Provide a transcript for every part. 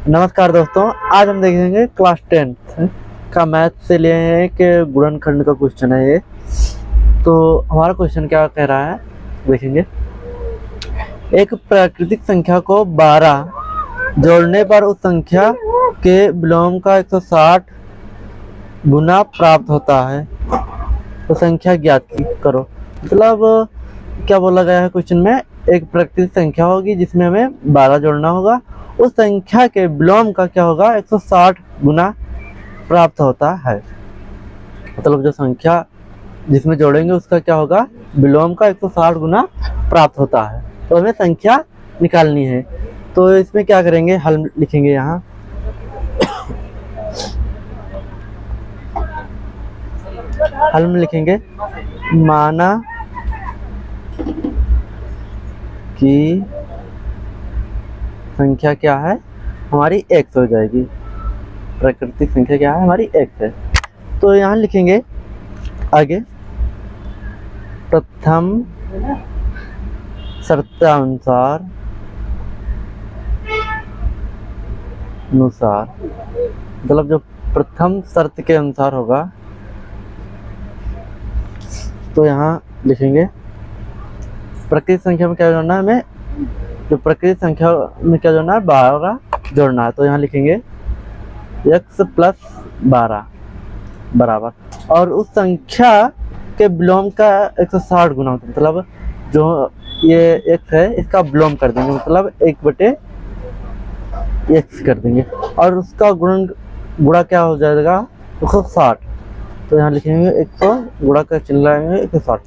नमस्कार दोस्तों, आज हम देखेंगे क्लास 10th का मैथ से लिए हैं कि गुणनखंड का क्वेश्चन है ये। तो हमारा क्वेश्चन क्या कह रहा है देखेंगे। एक प्राकृतिक संख्या को 12 जोड़ने पर उस संख्या के विलोम का 160 गुना प्राप्त होता है, तो संख्या ज्ञात करो। मतलब क्या बोला गया है क्वेश्चन में, एक प्राकृतिक संख्या होगी जिसमें हमें 12 जोड़ना होगा, उस संख्या के विलोम का क्या होगा 160 गुना प्राप्त होता है। मतलब जो संख्या जिसमें जोड़ेंगे उसका क्या होगा, विलोम का 160 गुना प्राप्त होता है। तो हमें संख्या निकालनी है। तो इसमें क्या करेंगे, हल लिखेंगे यहाँ। हल में लिखेंगे माना कि संख्या क्या है हमारी x हो जाएगी। प्राकृतिक संख्या क्या है हमारी x है। तो यहाँ लिखेंगे आगे, प्रथम शर्तानुसार मतलब जो प्रथम शर्त के अनुसार होगा, तो यहाँ लिखेंगे प्राकृतिक संख्या में क्या जोड़ना है हमें, जो प्राकृतिक संख्या में क्या जोड़ना है 12 जोड़ना है। तो यहाँ लिखेंगे x प्लस 12 बराबर, और उस संख्या के विलोम का 160 गुना होता है। मतलब जो ये x है इसका विलोम कर देंगे, मतलब 1/x कर देंगे, और उसका गुणा क्या हो जाएगा 160। तो यहाँ लिखेंगे 100 गुणा का चिन्ह लगाएंगे 160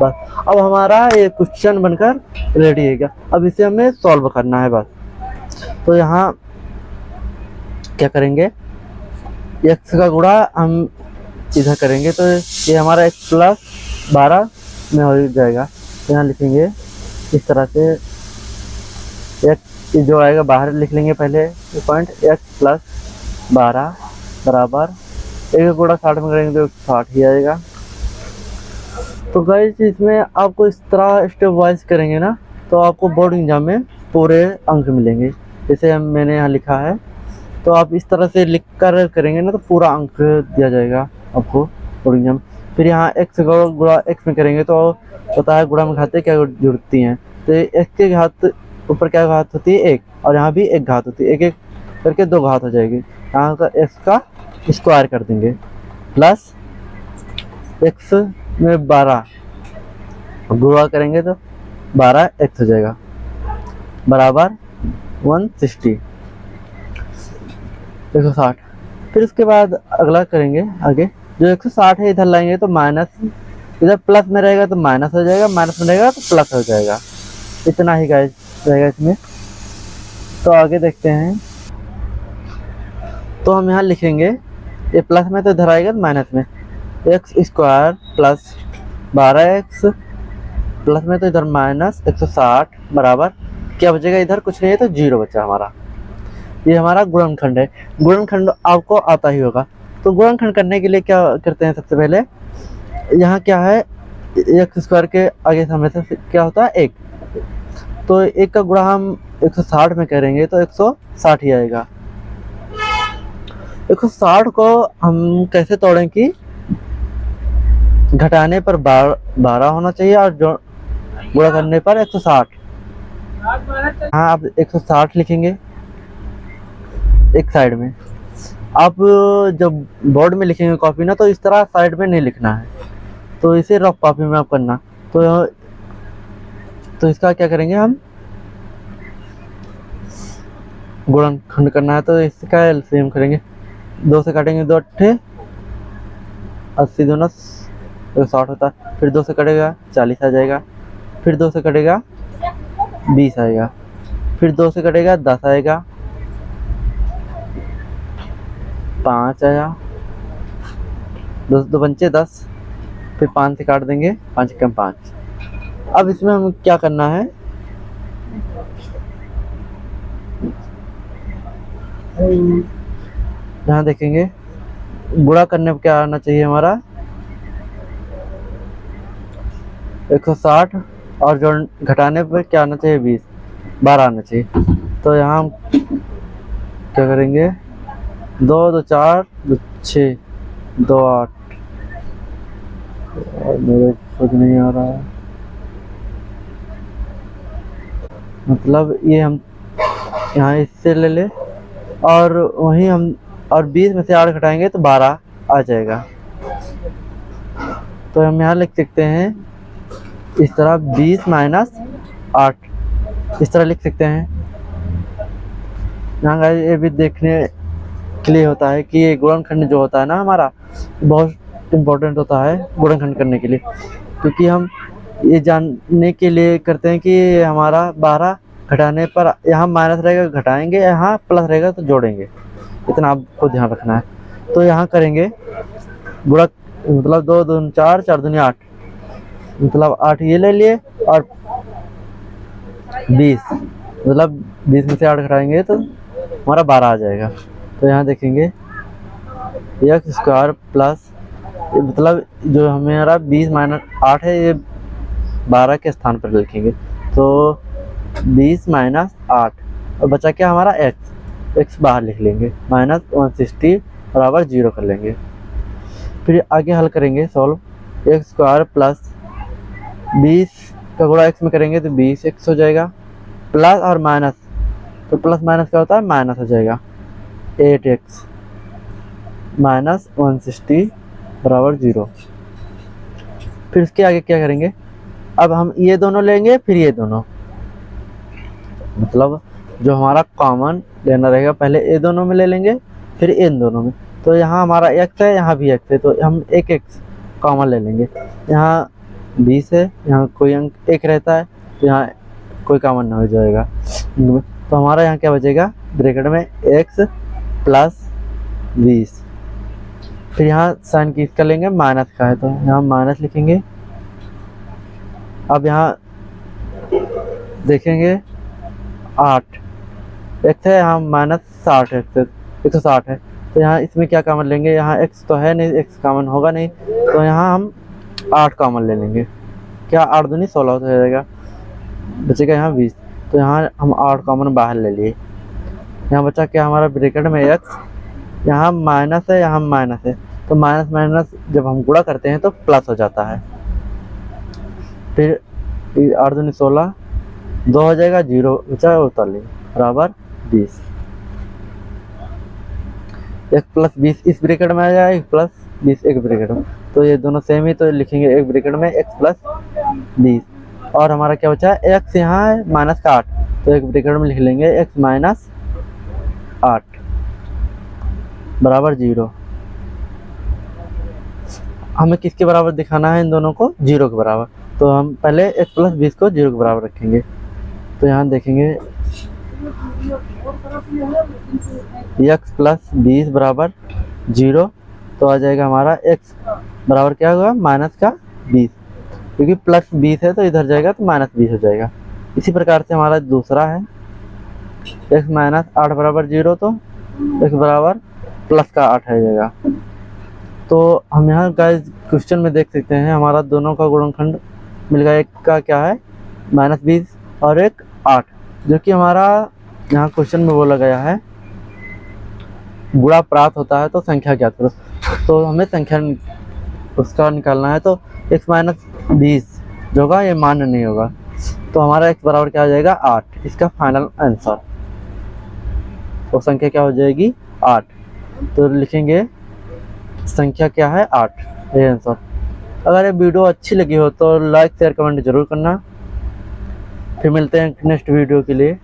बस। अब हमारा ये क्वेश्चन बनकर रेडी है क्या। अब इसे हमें सॉल्व करना है बस। तो यहाँ क्या करेंगे, x का गुणा हम इधर करेंगे, तो ये हमारा x प्लस 12 में हो जाएगा। तो यहाँ लिखेंगे इस तरह से, x जो आएगा बाहर लिख लेंगे पहले पॉइंट, x प्लस 12 बराबर 1 गुणा 60 में करेंगे तो 60 ही आएगा। तो गाइस इसमें आपको इस तरह स्टेप वाइज करेंगे ना, तो आपको बोर्ड एग्जाम में पूरे अंक मिलेंगे। जैसे मैंने यहाँ लिखा है, तो आप इस तरह से लिख कर करेंगे ना तो पूरा अंक दिया जाएगा आपको बोर्ड एग्जाम। फिर यहाँ x का गुणा x में करेंगे तो पता है गुणा में घातें क्या जुड़ती हैं, तो x के घात ऊपर क्या घात होती है 1, और यहाँ भी 1 घात होती है, 1 1 करके 2 घात हो जाएगी। यहाँ का x का स्क्वायर कर देंगे, प्लस x में 12 गुणा करेंगे तो 12x हो जाएगा बराबर 160 160। फिर उसके बाद अगला करेंगे आगे, जो 160 है इधर लाएंगे तो माइनस, इधर प्लस में रहेगा तो माइनस हो जाएगा, माइनस में रहेगा तो प्लस हो जाएगा। इतना ही गाइस रहेगा इसमें। तो आगे देखते हैं। तो हम यहाँ लिखेंगे ये प्लस में तो इधर आएगा तो माइनस में, x square plus 12x plus में तो इधर माइनस 160 बराबर क्या बचेगा, इधर कुछ नहीं है तो 0 बचा हमारा। ये हमारा गुणनखंड है। गुणनखंड आपको आता ही होगा। तो गुणनखंड करने के लिए क्या करते हैं, सबसे पहले यहाँ क्या है x स्क्वायर के आगे हमेशा क्या होता है 1, तो 1 का गुणा हम 160 में करेंगे तो 160 ही आएगा। 160 को हम कैसे तोड़ें कि घटाने पर 12 होना चाहिए और जो गुणा करने पर 160। हाँ आप 160 लिखेंगे एक साइड में। आप जब बोर्ड में लिखेंगे कॉपी ना, तो इस तरह साइड में नहीं लिखना है, तो इसे रफ कॉपी में आप करना। तो इसका क्या करेंगे, हम गुणनखंड करना है तो इसका एलसीएम करेंगे। 2 से काटेंगे 2 अट्ठे 80 2 60 होता है, फिर 2 से कटेगा 40 आ जाएगा, फिर 2 से कटेगा 20 आएगा, फिर 2 से कटेगा 10 आएगा, 5 आया, 2 पंचे 10, फिर 5 से काट देंगे, 5 कम 5। अब इसमें हम क्या करना है, यहाँ देखेंगे गुणा करने पर क्या आना चाहिए हमारा 160, और जो घटाने पर क्या आना चाहिए 20 12 आना चाहिए। तो यहाँ हम क्या करेंगे, 2 2 4 2 6 2 8। और मेरे खुद नहीं आ रहा है, मतलब ये हम यहाँ इससे ले ले और वहीं हम और 20 में से 8 घटाएंगे तो 12 आ जाएगा। तो हम यहाँ लिख सकते हैं इस तरह 20 माइनस 8, इस तरह लिख सकते हैं। यहाँ ये भी देखने के लिए होता है कि ये गुणनखंड जो होता है ना हमारा, बहुत इम्पोर्टेंट होता है गुणनखंड करने के लिए, क्योंकि हम ये जानने के लिए करते हैं कि हमारा 12 घटाने पर यहाँ माइनस रहेगा घटाएंगे, यहाँ प्लस रहेगा तो जोड़ेंगे, इतना आपको ध्यान रखना है। तो यहाँ करेंगे गुणक, मतलब 2 2 4 4 दूनी 8, मतलब 8 ये ले लिए और 20, मतलब 20 में से 8 घटाएंगे तो हमारा 12 आ जाएगा। तो यहाँ देखेंगे एक्स स्क्वायर प्लस, मतलब जो हमारा 20 माइनस 8 है ये 12 के स्थान पर लिखेंगे, तो 20 माइनस 8 और बचा क्या हमारा x बाहर लिख लेंगे, माइनस 160 बराबर 0 कर लेंगे। फिर आगे हल करेंगे सॉल्व, एक्स स्क्वायर प्लस 20 का गुणा x में करेंगे तो 20x हो जाएगा, प्लस और माइनस, तो प्लस माइनस क्या होता है, माइनस हो जाएगा, 8x माइनस 160 बराबर 0। फिर इसके आगे क्या करेंगे, अब हम ये दोनों लेंगे फिर ये दोनों, मतलब जो हमारा कॉमन लेना रहेगा पहले ये दोनों में ले लेंगे फिर इन दोनों में। तो यहाँ हमारा x है, यहाँ भी x है, तो हम एक x कॉमन ले लेंगे। यहाँ 20 है, यहाँ कोई अंक 1 रहता है तो यहाँ कोई कॉमन ना हो जाएगा, तो हमारा यहाँ क्या बचेगा, ब्रैकेट में x प्लस 20। फिर यहाँ साइन किसका लेंगे, माइनस का है, तो यहाँ माइनस लिखेंगे। अब यहाँ देखेंगे 8 x है, यहाँ माइनस 60 x 160 है, तो यहाँ इसमें क्या कॉमन लेंगे, यहाँ x तो है नहीं, x कॉमन होगा नहीं, तो यहाँ हम 8 कॉमन ले लेंगे। क्या 8 दूनी 16 हो जाएगा, बचेगा यहाँ 20, तो यहाँ हम 8 कॉमन बाहर ले लिए। यहाँ बचा क्या हमारा, ब्रैकेट में x, यहाँ माइनस है, यहाँ माइनस है, तो माइनस माइनस जब हम गुणा करते हैं तो प्लस हो जाता है। फिर 8 दूनी 16, 2 हो जाएगा, 0 बचा 48 बराबर 20। एक प्लस 20 इस ब्रैकेट में आ जाएगा, एक प्लस 20 एक ब्रैकेट में, तो ये दोनों सेम ही, तो लिखेंगे एक ब्रैकेट में x प्लस 20। और हमारा क्या बचा है, x यहाँ है माइनस का 8, तो एक ब्रैकेट में लिख लेंगे x माइनस 8 बराबर 0। हमें किसके बराबर दिखाना है, इन दोनों को 0 के बराबर, तो हम पहले x प्लस 20 को 0 के बराबर रखेंगे। तो यहाँ देखेंगे x प्लस 20 बराबर 0, तो आ जाएगा हमारा x बराबर क्या होगा, माइनस का 20, क्योंकि प्लस 20 है तो इधर जाएगा तो माइनस 20 हो जाएगा। इसी प्रकार से हमारा दूसरा है x माइनस 8 बराबर 0, तो x बराबर प्लस का 8 है जाएगा। तो हम यहाँ गाइस क्वेश्चन में देख सकते हैं हमारा दोनों का गुणनखंड मिल गया, एक का क्या है माइनस 20 और एक 8, जो कि हमारा यहाँ क्वेश्चन में बोला गया है गुणा प्राप्त होता है तो संख्या ज्ञात करो। तो हमें संख्या उसका निकालना है, तो x माइनस 20 जो होगा ये मान्य नहीं होगा, तो हमारा x बराबर क्या हो जाएगा 8, इसका फाइनल आंसर। तो संख्या क्या हो जाएगी 8, तो लिखेंगे संख्या क्या है 8, ये आंसर। अगर ये वीडियो अच्छी लगी हो तो लाइक शेयर कमेंट जरूर करना। फिर मिलते हैं नेक्स्ट वीडियो के लिए।